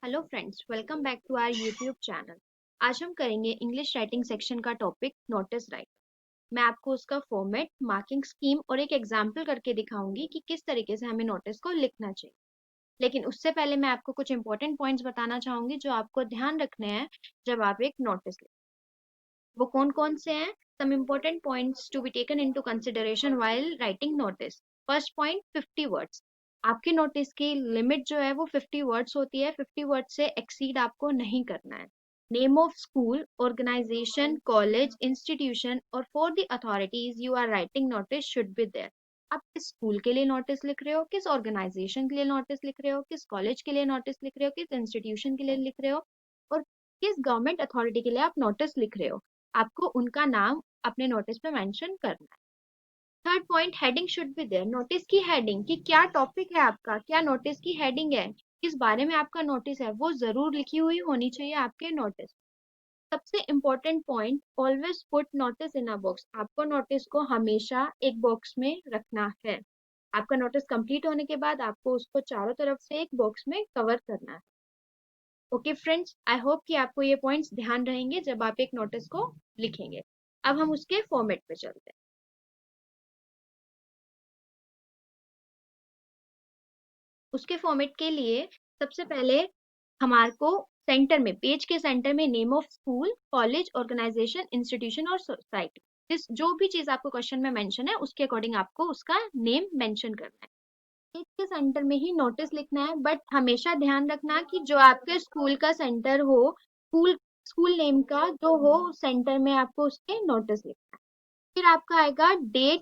Hello friends, welcome back to our YouTube channel. आज हम करेंगे इंग्लिश राइटिंग सेक्शन का टॉपिक नोटिस राइट। मैं आपको उसका फॉर्मेट, मार्किंग स्कीम और एक एग्जाम्पल करके दिखाऊंगी कि किस तरीके से हमें नोटिस को लिखना चाहिए। लेकिन उससे पहले मैं आपको कुछ इंपॉर्टेंट पॉइंट्स बताना चाहूंगी जो आपको ध्यान रखने हैं जब आप एक नोटिस लिखें। वो कौन कौन से हैं? Some important points to be taken into consideration while writing notice. First point, 50 words. आपके नोटिस की लिमिट जो है वो 50 वर्ड्स होती है। 50 वर्ड से एक्सीड आपको नहीं करना है। Name of school, organisation, college, institution और for the authorities you are writing notice should be there. आप किस स्कूल के लिए नोटिस लिख रहे हो, किस ऑर्गेनाइजेशन के लिए नोटिस लिख रहे हो, किस कॉलेज के लिए नोटिस लिख रहे हो, किस इंस्टीट्यूशन के लिए लिख रहे हो और किस गवर्नमेंट अथॉरिटी के लिए आप नोटिस लिख रहे हो, आपको उनका नाम अपने नोटिस पे मेंशन करना है। Third point, heading should be there. Notice की हेडिंग कि क्या टॉपिक है आपका, क्या नोटिस की हेडिंग है, किस बारे में आपका नोटिस है, वो जरूर लिखी हुई होनी चाहिए आपके नोटिस। सबसे important point, always put notice in a box. आपको नोटिस को हमेशा एक बॉक्स में रखना है। आपका नोटिस कंप्लीट होने के बाद आपको उसको चारों तरफ से एक बॉक्स में कवर करना है। ओके फ्रेंड्स, आई होप कि आपको ये पॉइंट्स ध्यान रहेंगे जब आप एक नोटिस को लिखेंगे। अब हम उसके फॉर्मेट पे चलते हैं। उसके फॉर्मेट के लिए सबसे पहले हमारे को सेंटर में, पेज के सेंटर में name of school, college, organisation, institution और सोसाइटी, जिस जो भी चीज आपको क्वेश्चन में मेंशन है उसके अकॉर्डिंग आपको उसका नेम मेंशन करना है। पेज के सेंटर में ही नोटिस लिखना है, बट हमेशा ध्यान रखना कि जो आपके स्कूल का सेंटर हो, स्कूल स्कूल नेम का जो हो सेंटर में आपको उसके नोटिस लिखना है। फिर आपका आएगा डेट।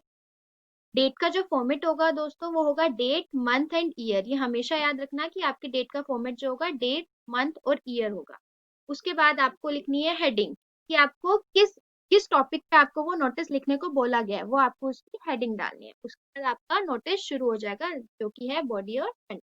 डेट का जो फॉर्मेट होगा दोस्तों वो होगा डेट, मंथ एंड ईयर। ये हमेशा याद रखना कि आपके डेट का फॉर्मेट जो होगा डेट, मंथ और ईयर होगा। उसके बाद आपको लिखनी है हेडिंग कि आपको किस किस टॉपिक पे आपको वो नोटिस लिखने को बोला गया है, वो आपको उसकी हेडिंग डालनी है। उसके बाद आपका नोटिस शुरू हो जाएगा जो कि है बॉडी और एंड।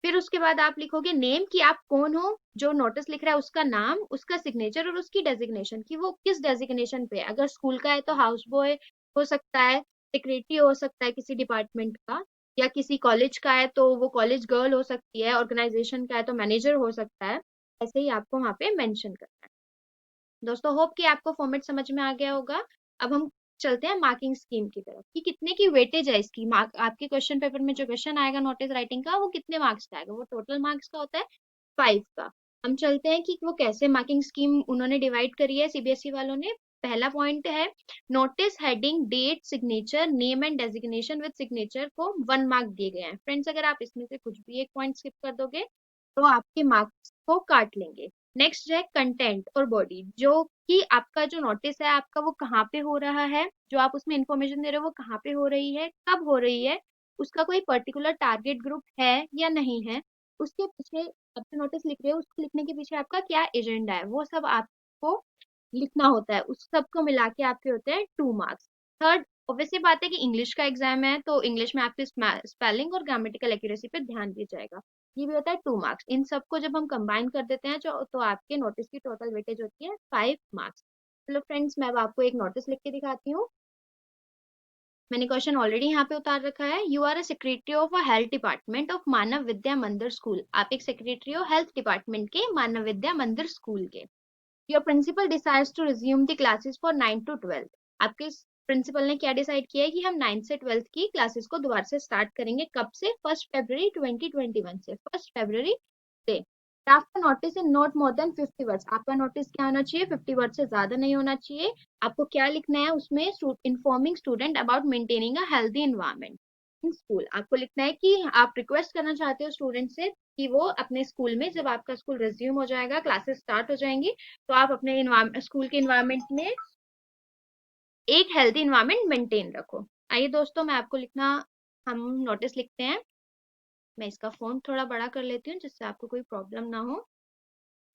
फिर उसके बाद आप लिखोगे नेम कि आप कौन हो, जो नोटिस लिख रहा है उसका नाम, उसका सिग्नेचर और उसकी डेजिग्नेशन कि वो किस डेजिग्नेशन पे है। अगर स्कूल का है तो हाउस बॉय हो सकता है, सेक्रेटरी हो सकता है किसी डिपार्टमेंट का, या किसी कॉलेज का है तो वो कॉलेज गर्ल हो सकती है, ऑर्गेनाइजेशन का है तो मैनेजर हो सकता है। ऐसे ही आपको वहाँ पे मेंशन करना है। दोस्तों होप कि आपको फॉर्मेट समझ में आ गया होगा। अब हम चलते हैं मार्किंग स्कीम की तरफ कि कितने की वेटेज है इसकी। मार्क आपके क्वेश्चन पेपर में जो क्वेश्चन आएगा नोटिस राइटिंग का वो कितने मार्क्स का आएगा, वो टोटल मार्क्स का होता है 5 का। हम चलते हैं कि वो कैसे मार्किंग स्कीम उन्होंने डिवाइड करी है सीबीएसई वालों ने। पहला पॉइंट है notice heading, date, signature, name and designation with signature को 1 मार्क दिए गए हैं। फ्रेंड्स, अगर आप इसमें से कुछ भी एक पॉइंट स्किप कर दोगे तो आपके मार्क्स को काट लेंगे। नेक्स्ट है कंटेंट और बॉडी, जो कि आपका जो नोटिस है आपका वो कहाँ पे हो रहा है, जो आप उसमें इंफॉर्मेशन दे रहे हो वो कहाँ पे हो रही है, कब हो रही है, उसका कोई पर्टिकुलर टारगेट ग्रुप है या नहीं है, उसके पीछे आप जो नोटिस लिख रहे हो उसको लिखने के पीछे आपका क्या एजेंडा है, वो सब आपको लिखना होता है। उस सब को मिला के आपके होते हैं 2 मार्क्स। थर्ड, ऑब्वियसली बात है कि इंग्लिश का एग्जाम है तो इंग्लिश में आपकी स्पेलिंग और ग्रामेटिकल एक्यूरेसी पे ध्यान दिया जाएगा। ये भी होता है 2 मार्क्स। इन सबको जब हम कंबाइन कर देते हैं जो तो आपके नोटिस की टोटल वेटेज होती है 5 मार्क्स। चलो फ्रेंड्स, मैं अब आपको एक नोटिस लिख के दिखाती हूँ। मैंने क्वेश्चन ऑलरेडी यहाँ पे उतार रखा है। You are a secretary of a health department of Manav Vidya Mandir school. आप एक सेक्रेटरी हो हेल्थ डिपार्टमेंट के मानव विद्या मंदिर स्कूल के। Your principal decides to resume the classes for 9 to 12। आपके प्रिंसिपल ने क्या डिसाइड किया है कि हम 9 से 12 की क्लासेस को दोबारा से स्टार्ट करेंगे। कब से? 1 फरवरी 2021 से। 1 फरवरी से। Draft notice in not more than 50 words. आपका नोटिस क्या होना चाहिए? 50 वर्ड से ज्यादा नहीं होना चाहिए। आपको क्या लिखना है उसमें? Informing student about maintaining a healthy environment in school. आपको लिखना है कि आप रिक्वेस्ट करना चाहते हो स्टूडेंट से कि वो अपने स्कूल में, जब आपका स्कूल रिज्यूम हो जाएगा, क्लासेस स्टार्ट हो जाएंगी, तो आप अपने स्कूल के इन्वायरमेंट में एक हेल्दी इन्वायरमेंट मेंटेन रखो। आइए दोस्तों, मैं आपको लिखना, हम नोटिस लिखते हैं। मैं इसका फॉन्ट थोड़ा बड़ा कर लेती हूँ जिससे आपको कोई प्रॉब्लम ना हो।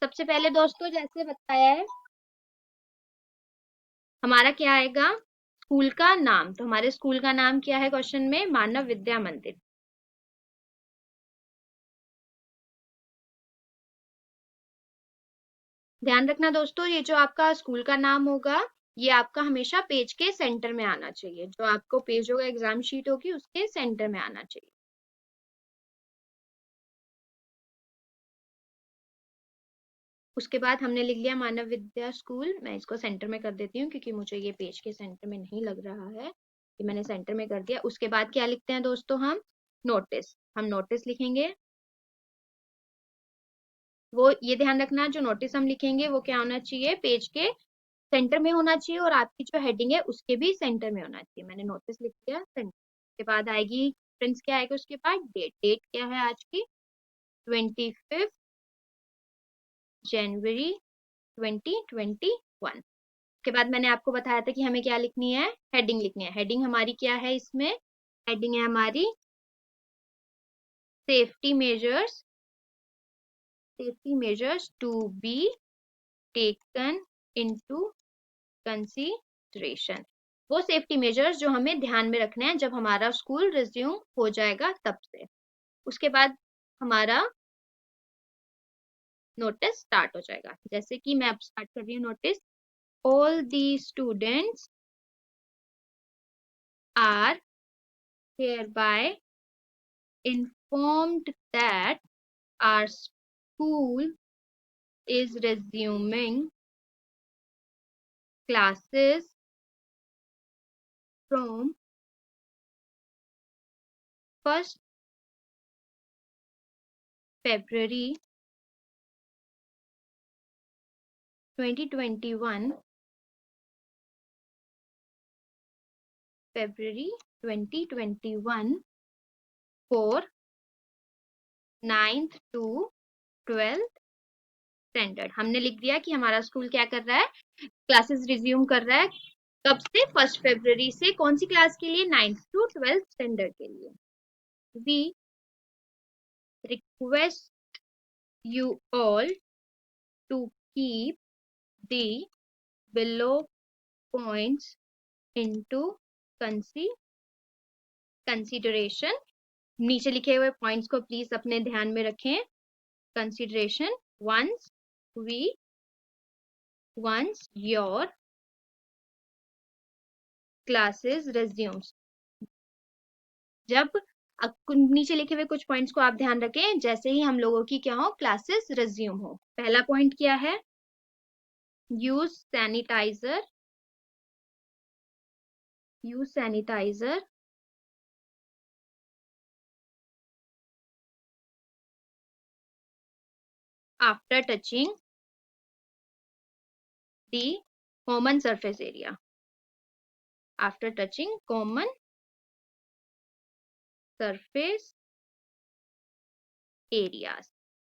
सबसे पहले दोस्तों जैसे बताया है, हमारा क्या आएगा? स्कूल का नाम। तो हमारे स्कूल का नाम क्या है क्वेश्चन में? मानव विद्या मंदिर। ध्यान रखना दोस्तों, ये जो आपका स्कूल का नाम होगा ये आपका हमेशा पेज के सेंटर में आना चाहिए। जो आपको पेज होगा, एग्जाम शीट होगी, उसके सेंटर में आना चाहिए। उसके बाद हमने लिख लिया मानव विद्या स्कूल। मैं इसको सेंटर में कर देती हूँ क्योंकि मुझे ये पेज के सेंटर में नहीं लग रहा है। ये मैंने सेंटर में कर दिया। उसके बाद क्या लिखते हैं दोस्तों, हम नोटिस। हम नोटिस लिखेंगे। वो ये ध्यान रखना, जो नोटिस हम लिखेंगे वो क्या होना चाहिए, पेज के सेंटर में होना चाहिए और आपकी जो हेडिंग है उसके भी सेंटर में होना चाहिए। मैंने नोटिस लिख दिया सेंटर। के बाद आएगी फ्रेंड्स, क्या आएगा उसके बाद, डेट। डेट क्या है आज की, 25 जनवरी 2021। के बाद मैंने आपको बताया था कि हमें क्या लिखनी है, हेडिंग लिखनी है। हेडिंग हमारी क्या है इसमें, हेडिंग है हमारी safety measures, safety measures to be taken into consideration. वो सेफ्टी मेजर्स जो हमें ध्यान में रखने हैं जब हमारा स्कूल रिज्यूम हो जाएगा तब से। उसके बाद हमारा नोटिस स्टार्ट हो जाएगा। जैसे कि मैं अब स्टार्ट कर रही हूँ notice. All the students are hereby informed that our school is resuming classes from 1st February 2021, February 2021 for 9th to 12th standard. हमने लिख दिया कि हमारा स्कूल क्या कर रहा है, क्लासेस रिज्यूम कर रहा है। कब से, 1st फरवरी से। कौन सी क्लास के लिए, 9th to 12th स्टैंडर्ड के लिए। We request you all to keep the below points into consideration। नीचे लिखे हुए पॉइंट्स को प्लीज अपने ध्यान में रखें। Consideration, once your classes resumes। जब नीचे लिखे हुए कुछ पॉइंट्स को आप ध्यान रखें, जैसे ही हम लोगों की क्या हो, क्लासेस रिज्यूम हो। पहला पॉइंट क्या है, use sanitiser, after touching the common surface area, after touching common surface areas।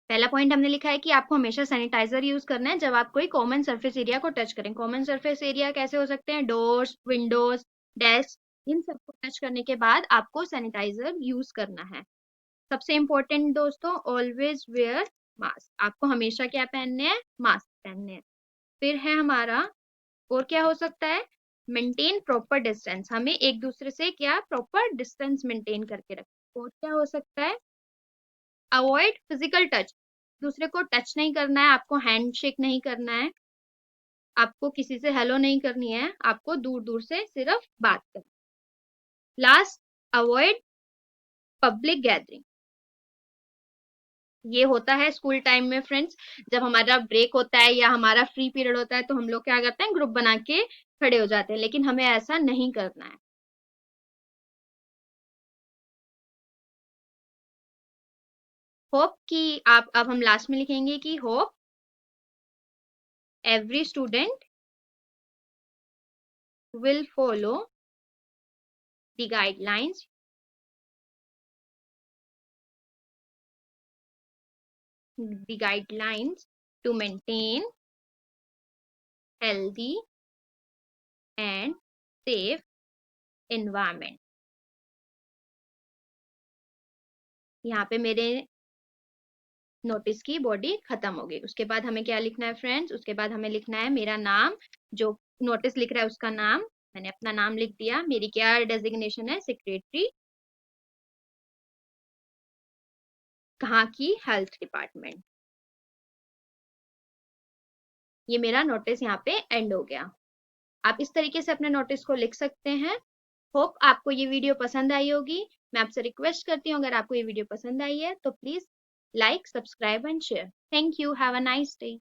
पहला पॉइंट हमने लिखा है कि आपको हमेशा सैनिटाइजर यूज करना है जब आप कोई कॉमन सरफेस एरिया को टच करें। कॉमन सरफेस एरिया कैसे हो सकते हैं, डोर्स, विंडोज, डेस्क, इन सबको टच करने के बाद आपको सैनिटाइजर यूज करना है। सबसे इंपॉर्टेंट दोस्तों, ऑलवेज वेयर मास्क। आपको हमेशा क्या पहनने हैं, मास्क पहनने हैं। फिर है हमारा, और क्या हो सकता है, मेंटेन प्रॉपर डिस्टेंस। हमें एक दूसरे से क्या, प्रॉपर डिस्टेंस मेंटेन करके रखें। और क्या हो सकता है, अवॉइड फिजिकल टच। दूसरे को टच नहीं करना है, आपको हैंड शेक नहीं करना है, आपको किसी से हेलो नहीं करनी है, आपको दूर दूर से सिर्फ बात करनी। Last, avoid public gathering. ये होता है स्कूल टाइम में फ्रेंड्स, जब हमारा ब्रेक होता है या हमारा फ्री पीरियड होता है तो हम लोग क्या करते हैं, ग्रुप बना के खड़े हो जाते हैं, लेकिन हमें ऐसा नहीं करना है। होप कि आप, अब हम लास्ट में लिखेंगे कि hope every student will follow the guidelines to maintain healthy and safe environment। यहाँ पे मेरे नोटिस की बॉडी खत्म हो गई। उसके बाद हमें क्या लिखना है फ्रेंड्स, उसके बाद हमें लिखना है मेरा नाम, जो नोटिस लिख रहा है उसका नाम। मैंने अपना नाम लिख दिया। मेरी क्या डेजिग्नेशन है, सेक्रेटरी, कहाँ की, हेल्थ डिपार्टमेंट। ये मेरा नोटिस यहाँ पे एंड हो गया। आप इस तरीके से अपने नोटिस को लिख सकते हैं। होप आपको ये वीडियो पसंद आई होगी। मैं आपसे रिक्वेस्ट करती हूँ, अगर आपको ये वीडियो पसंद आई है तो please like, subscribe and share. Thank you, have a nice day.